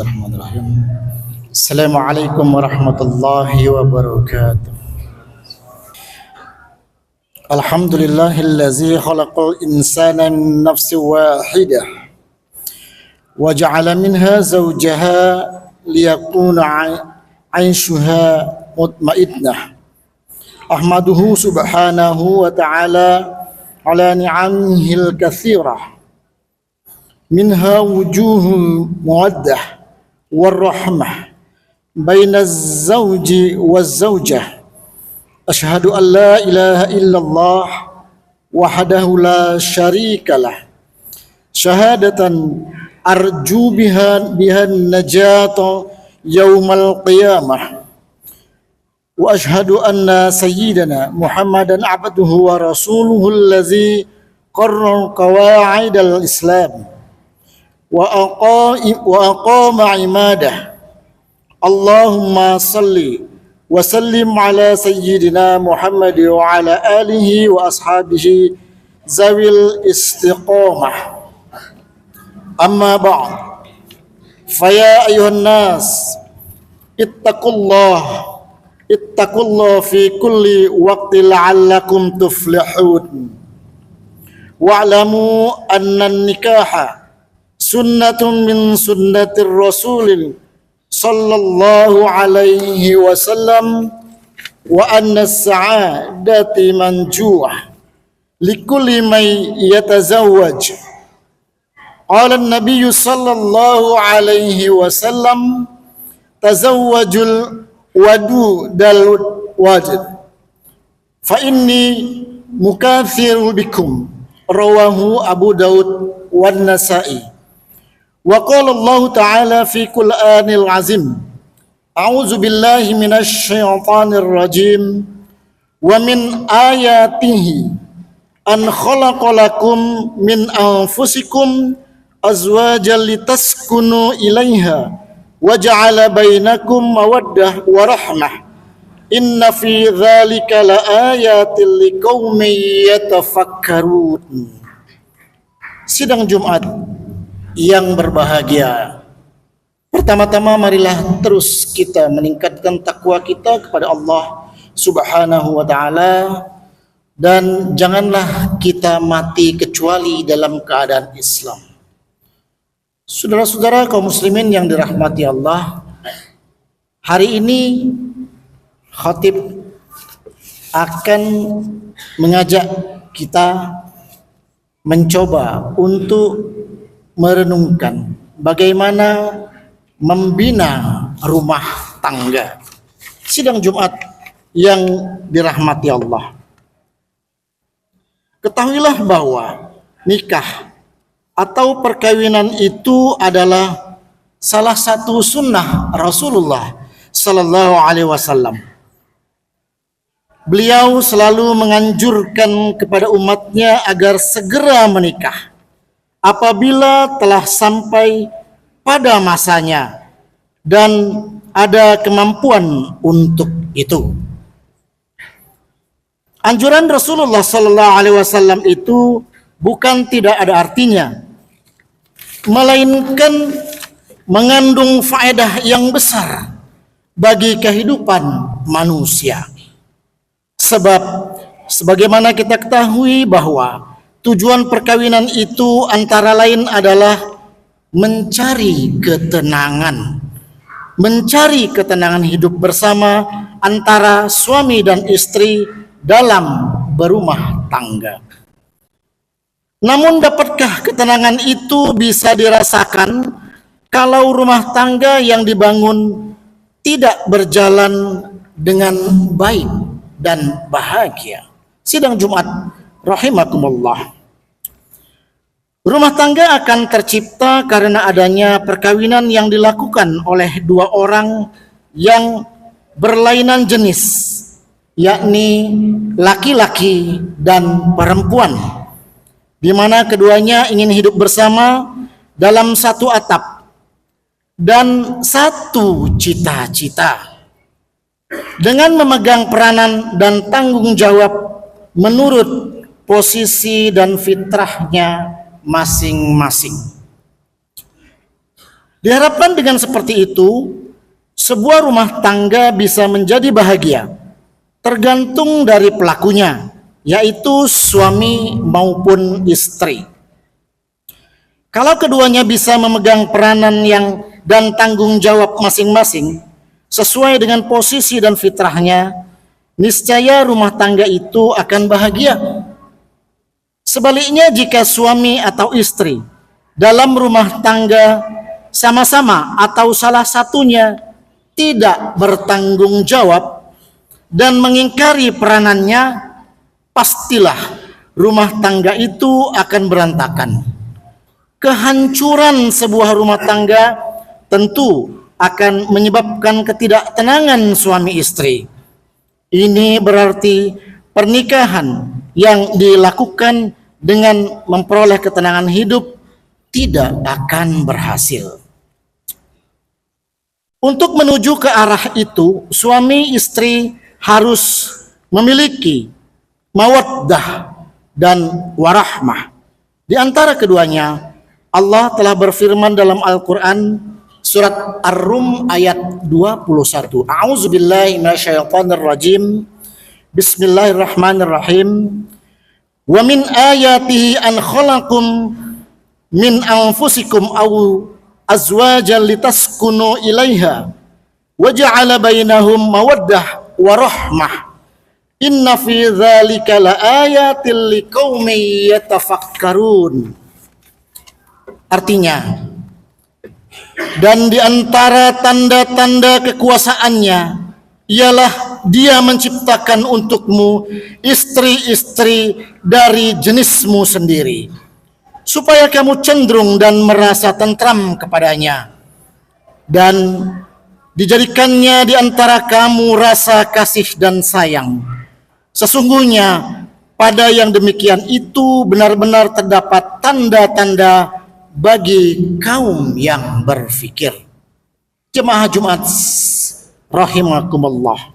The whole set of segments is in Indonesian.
Bismillahirrahmanirrahim. Assalamualaikum warahmatullahi wabarakatuh. Alhamdulillahillazi khalaqal insana min nafsin wahidah wa ja'ala minha zawjaha liyakuna 'aishuha mutmainnah. Ahmaduhu subhanahu wa ta'ala ala ni'amihil katsirah. Minha wujuhul muwaddah warahmah baina az-zawji waz-zawjah. Asyhadu an la ilaha illallah wahdahu la syarikalah. Syahadatan arju biha najata yaumal qiyamah. Wa asyhadu anna sayyidana Muhammadan abduhu wa rasuluhu allazi qarrar qawaidal Islam wa aqama imadah. Allahumma salli wa sallim ala sayyidina Muhammad wa ala alihi wa ashabihi zawil istiqamah. Amma ba'd, faya ayuhan nas ittaqullah fi kulli waqti la'allakum tuflihun. Wa'lamu anna nikaha sunnatun min sunnatir rasulil sallallahu alaihi wasallam wa anna as-sa'adati manjuah likulli man yatazawwaj. Qala an-nabiy sallallahu alaihi wasallam tazawwajul wadudal wajid fa inni mukathiru bikum. Rawahu Abu Daud wan Nasa'i. Wa qala Allah Ta'ala fi Qur'anil Azim, a'udzu billahi minasy syaithanir rajim. Wa min ayatihi an khalaqalakum min anfusikum azwajan litaskunu ilaiha wa ja'ala bainakum mawaddah wa rahmah. Inna fi dzalika laayatil liqaumin yatafakkarun. Sidang Jumat yang berbahagia, pertama-tama marilah terus kita meningkatkan takwa kita kepada Allah Subhanahu wa ta'ala, dan janganlah kita mati kecuali dalam keadaan Islam. Saudara-saudara kaum muslimin yang dirahmati Allah, hari ini khatib akan mengajak kita mencoba untuk merenungkan bagaimana membina rumah tangga. Sidang Jumat yang dirahmati Allah, ketahuilah bahwa nikah atau perkawinan itu adalah salah satu sunnah Rasulullah sallallahu alaihi wasallam. Beliau selalu menganjurkan kepada umatnya agar segera menikah apabila telah sampai pada masanya dan ada kemampuan untuk itu. Anjuran Rasulullah sallallahu alaihi wasallam itu bukan tidak ada artinya, melainkan mengandung faedah yang besar bagi kehidupan manusia. Sebab sebagaimana kita ketahui bahwa tujuan perkawinan itu antara lain adalah mencari ketenangan hidup bersama antara suami dan istri dalam berumah tangga. Namun dapatkah ketenangan itu bisa dirasakan kalau rumah tangga yang dibangun tidak berjalan dengan baik dan bahagia? Sidang Jumat rahimakumullah, rumah tangga akan tercipta karena adanya perkawinan yang dilakukan oleh dua orang yang berlainan jenis, yakni laki-laki dan perempuan, di mana keduanya ingin hidup bersama dalam satu atap dan satu cita-cita, dengan memegang peranan dan tanggung jawab menurut posisi dan fitrahnya masing-masing. Diharapkan dengan seperti itu, sebuah rumah tangga bisa menjadi bahagia, tergantung dari pelakunya, yaitu suami maupun istri. Kalau keduanya bisa memegang peranan dan tanggung jawab masing-masing, sesuai dengan posisi dan fitrahnya, niscaya rumah tangga itu akan bahagia. Sebaliknya, jika suami atau istri dalam rumah tangga sama-sama atau salah satunya tidak bertanggung jawab dan mengingkari peranannya, pastilah rumah tangga itu akan berantakan. Kehancuran sebuah rumah tangga tentu akan menyebabkan ketidaktenangan suami istri. Ini berarti pernikahan yang dilakukan dengan memperoleh ketenangan hidup tidak akan berhasil. Untuk menuju ke arah itu, suami istri harus memiliki mawaddah dan warahmah. Di antara keduanya, Allah telah berfirman dalam Al-Quran surat Ar-Rum ayat 21. A'udzubillahi minasyaitonirrajim. Bismillahirrahmanirrahim. Wa min ayatihi an khalaqakum min anfusikum aw azwajan litaskunu ilaiha wa ja'ala bainahum mawaddah wa rahmah. Inna fi dzalika laayatil liqaumin yatafakkarun. Artinya, dan di antara tanda-tanda kekuasaannya ialah Dia menciptakan untukmu istri-istri dari jenismu sendiri, supaya kamu cenderung dan merasa tentram kepadanya, dan dijadikannya di antara kamu rasa kasih dan sayang. Sesungguhnya pada yang demikian itu benar-benar terdapat tanda-tanda bagi kaum yang berfikir. Jemaah Jumat rahimakumullah,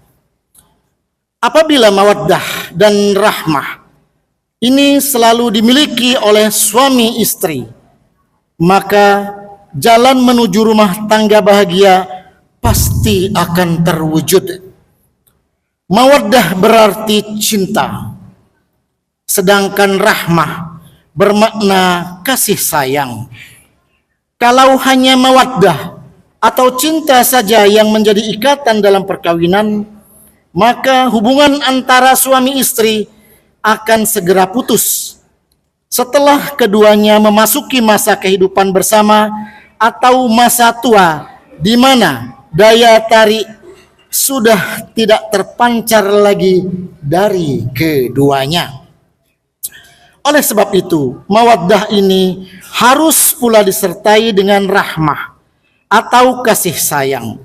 apabila mawaddah dan rahmah ini selalu dimiliki oleh suami istri, maka jalan menuju rumah tangga bahagia pasti akan terwujud. Mawaddah berarti cinta, sedangkan rahmah bermakna kasih sayang. Kalau hanya mawaddah atau cinta saja yang menjadi ikatan dalam perkawinan, maka hubungan antara suami istri akan segera putus setelah keduanya memasuki masa kehidupan bersama atau masa tua, di mana daya tarik sudah tidak terpancar lagi dari keduanya. Oleh sebab itu, mawaddah ini harus pula disertai dengan rahmah atau kasih sayang.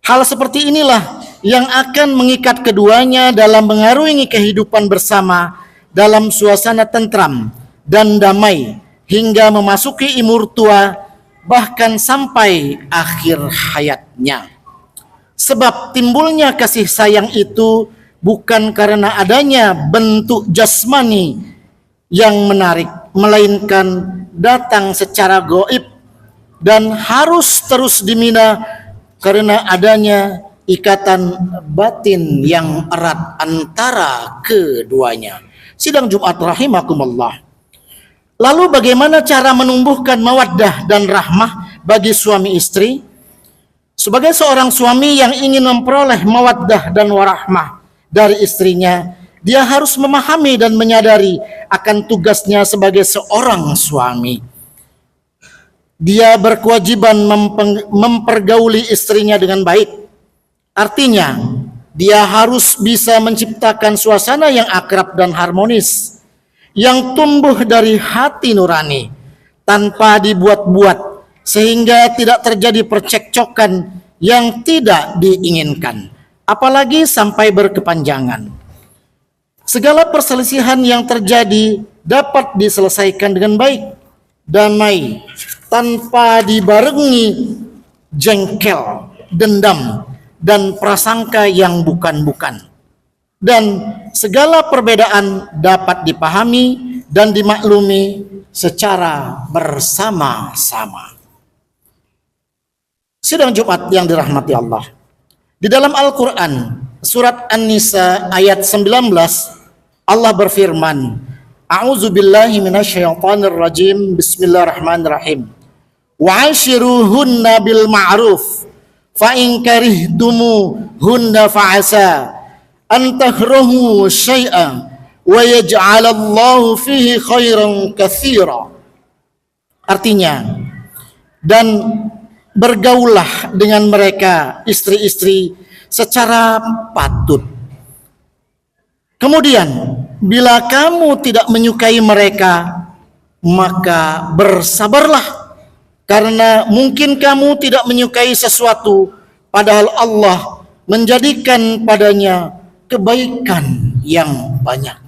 Hal seperti inilah yang akan mengikat keduanya dalam mengarungi kehidupan bersama dalam suasana tentram dan damai hingga memasuki umur tua, bahkan sampai akhir hayatnya. Sebab timbulnya kasih sayang itu bukan karena adanya bentuk jasmani yang menarik, melainkan datang secara gaib dan harus terus dibina karena adanya ikatan batin yang erat antara keduanya. Sidang Jumat rahimakumullah. Lalu bagaimana cara menumbuhkan mawaddah dan rahmah bagi suami istri? Sebagai seorang suami yang ingin memperoleh mawaddah dan warahmah dari istrinya, dia harus memahami dan menyadari akan tugasnya sebagai seorang suami. Dia berkewajiban mempergauli istrinya dengan baik. Artinya, dia harus bisa menciptakan suasana yang akrab dan harmonis, yang tumbuh dari hati nurani, tanpa dibuat-buat, sehingga tidak terjadi percekcokan yang tidak diinginkan, apalagi sampai berkepanjangan. Segala perselisihan yang terjadi dapat diselesaikan dengan baik, damai, tanpa dibarengi jengkel, dendam, dan prasangka yang bukan-bukan. Dan segala perbedaan dapat dipahami dan dimaklumi secara bersama-sama. Sidang Jumat yang dirahmati Allah. Di dalam Al-Quran, surat An-Nisa ayat 19, Allah berfirman, A'udzu billahi minasyaitonir rajim. Bismillahirrahmanirrahim. Wa'ashiruhunna bil ma'ruf fa in karihtumuhunna fa'asa an tahrahu syai'an wa yaj'alallahu fihi khairan katsira. Artinya, dan bergaullah dengan mereka istri-istri secara patut. Kemudian bila kamu tidak menyukai mereka, maka bersabarlah, karena mungkin kamu tidak menyukai sesuatu padahal Allah menjadikan padanya kebaikan yang banyak.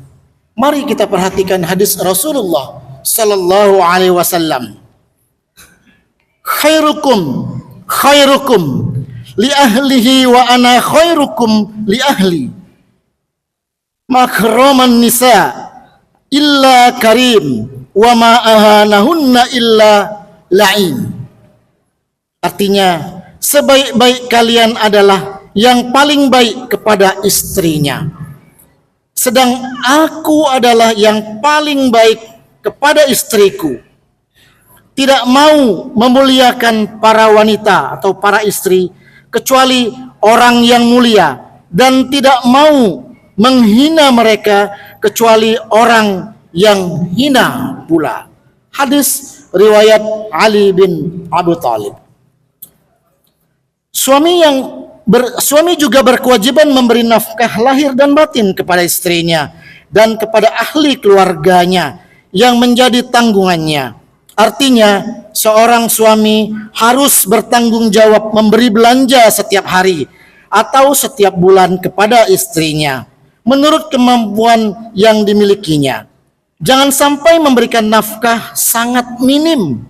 Mari kita perhatikan hadis Rasulullah sallallahu alaihi wasallam. Khairukum li ahlihi wa ana khairukum li ahli. Makhraman nisa illa karim wa ma ahanahunna illa la'in. Artinya, sebaik-baik kalian adalah yang paling baik kepada istrinya, sedang aku adalah yang paling baik kepada istriku. Tidak mau memuliakan para wanita atau para istri kecuali orang yang mulia, dan tidak mau menghina mereka kecuali orang yang hina pula. Hadis riwayat Ali bin Abu Thalib. Suami juga berkewajiban memberi nafkah lahir dan batin kepada istrinya dan kepada ahli keluarganya yang menjadi tanggungannya. Artinya, seorang suami harus bertanggung jawab memberi belanja setiap hari atau setiap bulan kepada istrinya menurut kemampuan yang dimilikinya. Jangan sampai memberikan nafkah sangat minim.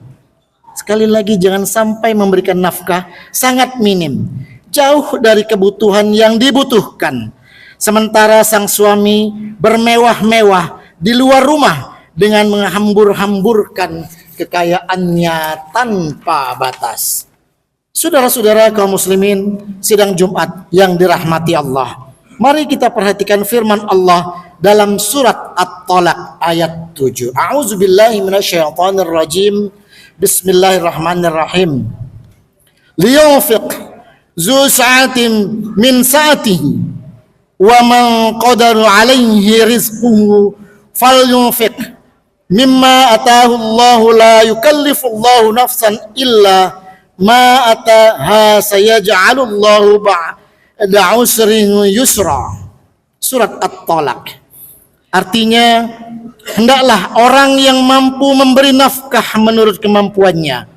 Sekali lagi, jangan sampai memberikan nafkah sangat minim, jauh dari kebutuhan yang dibutuhkan. Sementara sang suami bermewah-mewah di luar rumah dengan menghambur-hamburkan kekayaannya tanpa batas. Saudara-saudara kaum muslimin, sidang Jumat yang dirahmati Allah. Mari kita perhatikan firman Allah dalam surat At-Talaq ayat 7. A'udzu billahi minasyaitonir rajim. Bismillahirrahmanirrahim. Liyunfiq zu sa'atin min sa'atihi wa man qadara 'alaihi rizquhu falyunfiq mimma ataahu Allahu la yukallifu Allahu nafsan illa ma ataaha sayaj'alu Allahu ba'da usrin yusra. Surat At-Talaq. Artinya, hendaklah orang yang mampu memberi nafkah menurut kemampuannya,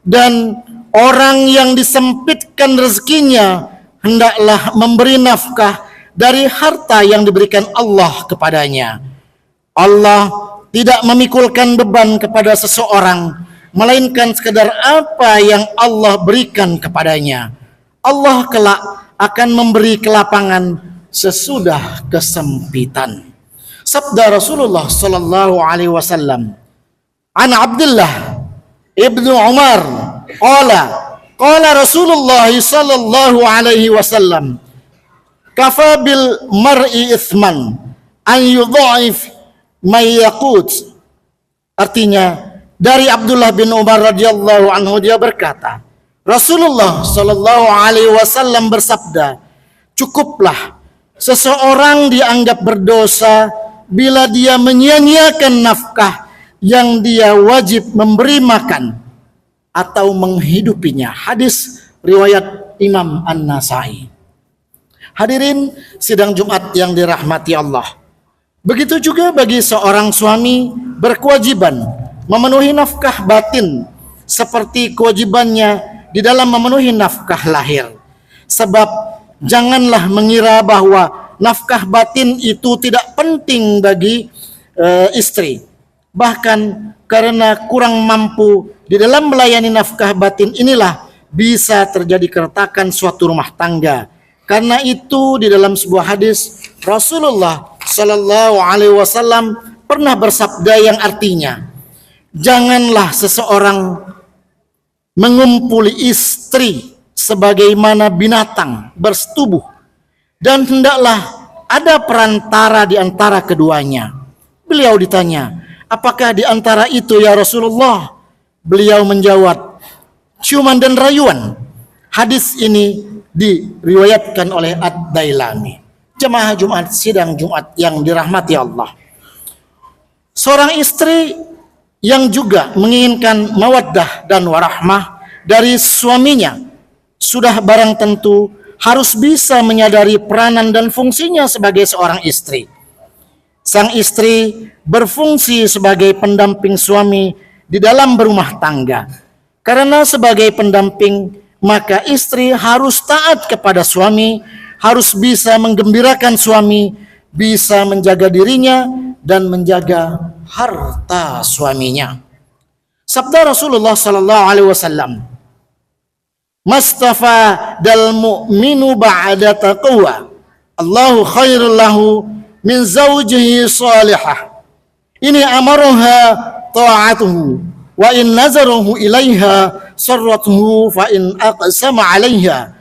dan orang yang disempitkan rezekinya hendaklah memberi nafkah dari harta yang diberikan Allah kepadanya. Allah tidak memikulkan beban kepada seseorang, melainkan sekadar apa yang Allah berikan kepadanya. Allah kelak akan memberi kelapangan sesudah kesempitan. Sabda Rasulullah sallallahu alaihi wasallam, An Abdullah ibnu Umar qala Rasulullah sallallahu alaihi wasallam, kafa bil mar'i ithman an yudha'if may yaqut. Artinya, dari Abdullah bin Umar radhiyallahu anhu, dia berkata, Rasulullah sallallahu alaihi wasallam bersabda, cukuplah seseorang dianggap berdosa bila dia menyia-nyiakan nafkah yang dia wajib memberi makan atau menghidupinya. Hadis riwayat Imam An-Nasai. Hadirin sidang Jumat yang dirahmati Allah. Begitu juga bagi seorang suami berkewajiban memenuhi nafkah batin seperti kewajibannya di dalam memenuhi nafkah lahir. Sebab janganlah mengira bahwa nafkah batin itu tidak penting bagi istri. Bahkan karena kurang mampu di dalam melayani nafkah batin inilah bisa terjadi keretakan suatu rumah tangga. Karena itu di dalam sebuah hadis Rasulullah sallallahu alaihi wasallam pernah bersabda yang artinya, janganlah seseorang mengumpuli istri sebagaimana binatang bersetubuh, dan hendaklah ada perantara di antara keduanya. Beliau ditanya, apakah di antara itu ya Rasulullah? Beliau menjawab, ciuman dan rayuan. Hadis ini diriwayatkan oleh Ad-Dailami. Jemaah Jumat sidang Jumat yang dirahmati Allah. Seorang istri yang juga menginginkan mawaddah dan warahmah dari suaminya sudah barang tentu harus bisa menyadari peranan dan fungsinya sebagai seorang istri. Sang istri berfungsi sebagai pendamping suami di dalam berumah tangga. Karena sebagai pendamping, maka istri harus taat kepada suami, harus bisa menggembirakan suami, bisa menjaga dirinya dan menjaga harta suaminya. Sabda Rasulullah sallallahu alaihi wasallam, Mustafa dal mu'minu ba'da taqwa, Allahu khairul lahu min zawjihi salihah. Ini amaruha ta'atuhu, wa in nazaruhu ilaiha sarratuhu, fa in aqsama alaiha,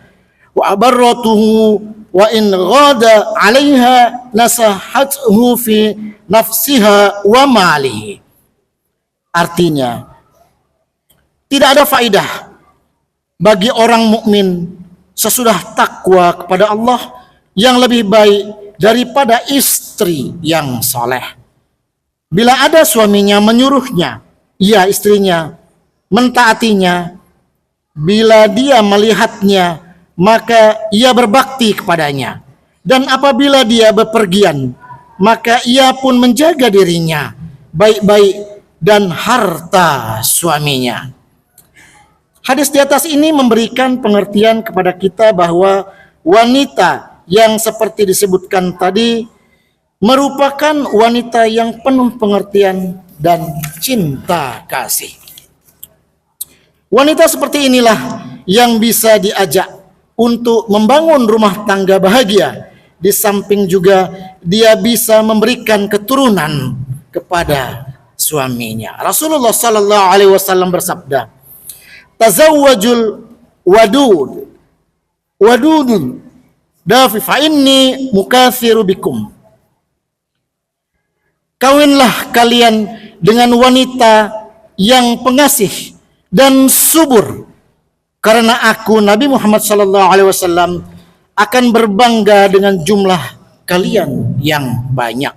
wa abarratuhu, wa in ghada alaiha nasahathu fi nafsiha wa malihi. Artinya, tidak ada faedah bagi orang mukmin sesudah takwa kepada Allah yang lebih baik daripada istri yang soleh. Bila ada suaminya menyuruhnya, ia istrinya mentaatinya. Bila dia melihatnya, maka ia berbakti kepadanya. Dan apabila dia bepergian, maka ia pun menjaga dirinya baik-baik dan harta suaminya. Hadis di atas ini memberikan pengertian kepada kita bahwa wanita yang seperti disebutkan tadi merupakan wanita yang penuh pengertian dan cinta kasih. Wanita seperti inilah yang bisa diajak untuk membangun rumah tangga bahagia, di samping juga dia bisa memberikan keturunan kepada suaminya. Rasulullah sallallahu alaihi wasallam bersabda, tazawwajul wadudun dafi fa inni mukathiru bikum. Kawinlah kalian dengan wanita yang pengasih dan subur, karena aku Nabi Muhammad sallallahu alaihi wasallam akan berbangga dengan jumlah kalian yang banyak.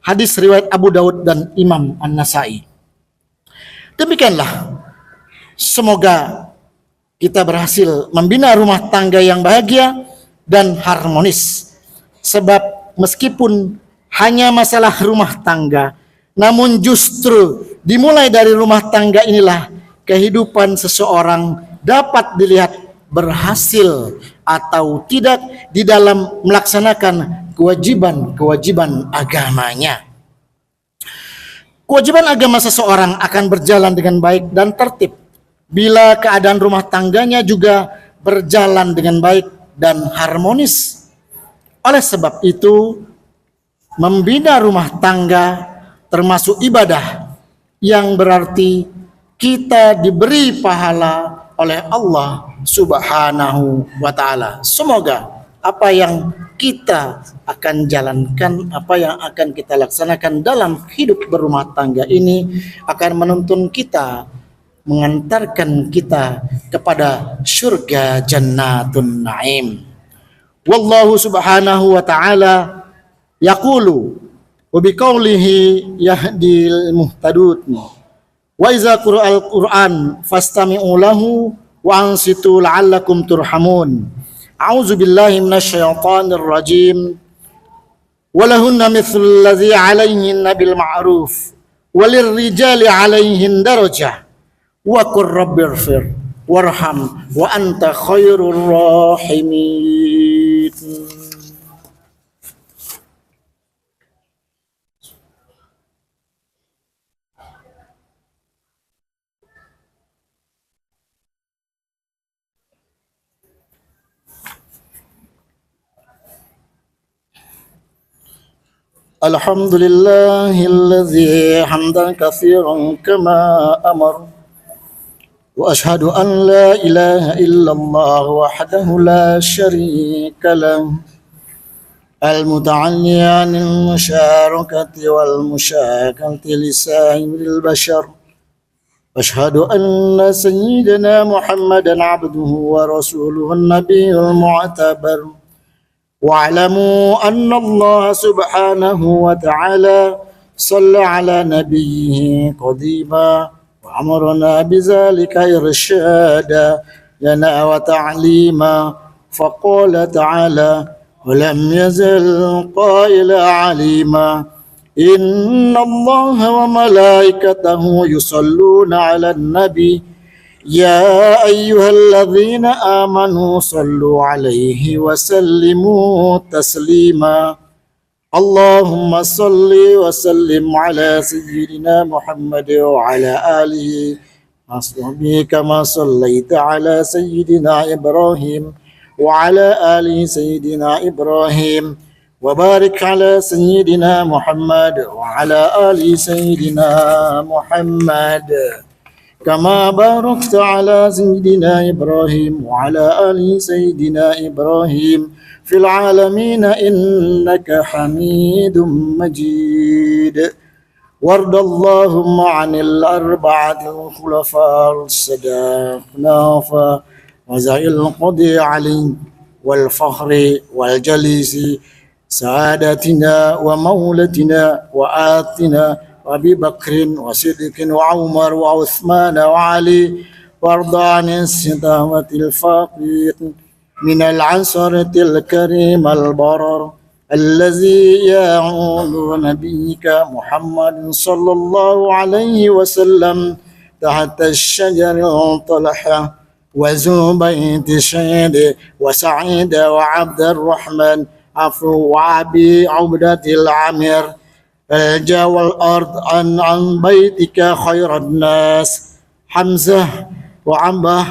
Hadis riwayat Abu Daud dan Imam An-Nasai. Demikianlah, semoga kita berhasil membina rumah tangga yang bahagia dan harmonis. Sebab meskipun hanya masalah rumah tangga, namun justru dimulai dari rumah tangga inilah kehidupan seseorang dapat dilihat berhasil atau tidak di dalam melaksanakan kewajiban-kewajiban agamanya. Kewajiban agama seseorang akan berjalan dengan baik dan tertib bila keadaan rumah tangganya juga berjalan dengan baik dan harmonis. Oleh sebab itu, membina rumah tangga termasuk ibadah yang berarti kita diberi pahala oleh Allah Subhanahu wa ta'ala. Semoga apa yang kita akan jalankan, apa yang akan kita laksanakan dalam hidup berumah tangga ini akan menuntun kita, mengantarkan kita kepada surga Jannatun Naim. Wallahu subhanahu wa ta'ala yaqulu wa biqaulihi yahdil muhtadun wa iza qura'al Qur'an fastami'u lahu wa ansitu la'allakum turhamun. A'udzu billahi minasyaitonir rajim. Walahunna mithlul ladzi 'alaihinna bil ma'ruf walirrijali 'alaihin darajah wa qur rabbighfir warham wa anta khairur rahimin. Alhamdulillahilladzi hamdan katsiran kama amar وأشهد أن لا إله إلا الله وحده لا شريك له المتعلي عن المشاركة والمشاكلة لسائر البشر. أشهد أن سيدنا محمدا عبده ورسوله النبي المعتبر. واعلموا أن الله سبحانه وتعالى صلى على نبيه قديما وأمرنا بذلك إرشادا لنا وتعليما، فقال تعالى: ولم يزل قائلا عليما إن الله وملائكته يصلون على النبي يا أيها الذين آمنوا صلوا عليه وسلموا تسليما. اللهم صل وسلم على سيدنا محمد وعلى آله وصحبه كما صليت على سيدنا إبراهيم وعلى آل سيدنا إبراهيم، وبارك على سيدنا محمد وعلى آل سيدنا محمد كما باركت على سيدنا إبراهيم وعلى آل سيدنا إبراهيم في العالمين إنك حميد مجيد. وارض اللهم عن الأربعة الخلفاء السادة وزعي القضي علي والفخر والجليس سعادتنا ومولتنا وآتنا وأبي بكر وصديق وعمر وعثمان وعلي، وارض عن الستامة الفقير من العنصرة الكريم البرر الذي يعود نبيك محمد صلى الله عليه وسلم تحت الشجر الطلحة وزبيد شهيد وسعيد وعبد الرحمن عفو وعبي عبدة العمير جاء الأرض عن بيتك خير الناس حمزة وعمبة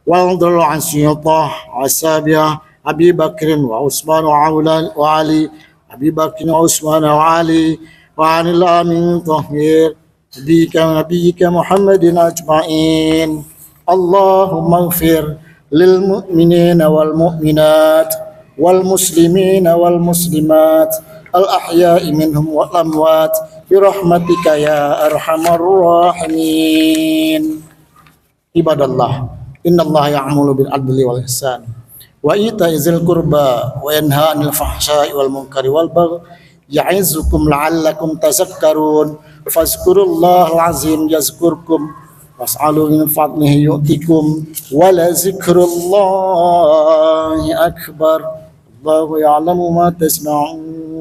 والضر عن سيطة وسابية أبي بكر وعثمان وعلي أبي بكر وعثمان وعلي وعن الأمين طهير نبيك محمد أجمعين. اللهم اغفر للمؤمنين والمؤمنات والمسلمين والمسلمات الأحياء منهم والأموات برحمتك يا أرحم الراحمين. عباد الله إن الله يأمر بالعدل والإحسان وإيتاء ذي القربى وينهى عن الفحشاء والمنكر والبغي يعظكم لعلكم تذكرون. فاذكروا الله العظيم يذكركم واسألوا من فضله يؤتكم ولذكر الله أكبر. الله يعلم ما تصنعون.